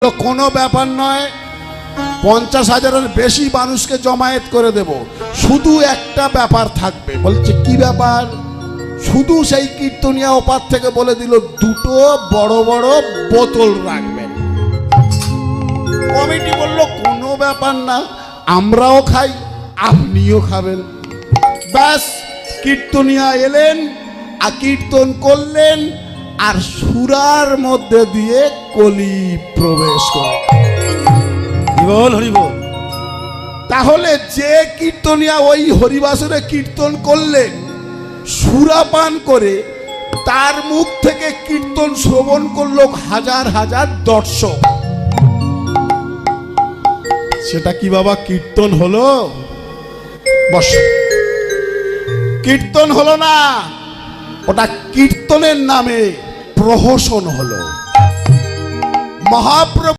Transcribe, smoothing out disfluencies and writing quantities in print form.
তো কোনো ব্যাপার নয়, 50,000-এর বেশি মানুষকে জমায়েত করে দেব, শুধু একটা ব্যাপার থাকবে। বলছে কি ব্যাপার? শুধু সেই কীর্তনিয়া ওপার থেকে বলে দিল দুটো বড় বড় বোতল রাখবেন। কমিটি বলল কোনো ব্যাপার না, আমরাও খাই আপনিও খাবেন। ব্যাস, কীর্তনিয়া এলেন আর কীর্তন করলেন, আর সুরার মধ্যে দিয়ে কলি প্রবেশ করে। হরিবল হরিবল। তাহলে যে কীর্তনিয়া ওই হরিবাসরে কীর্তন করলেন, সুরাপান করে তার মুখ থেকে কীর্তন শ্রবণ করলো হাজার হাজার দর্শক। সেটা কি বাবা কীর্তন হলো? বস, কীর্তন হলো না, ওটা কীর্তনের নামে প্রহসন হলো। মহাপ্রভু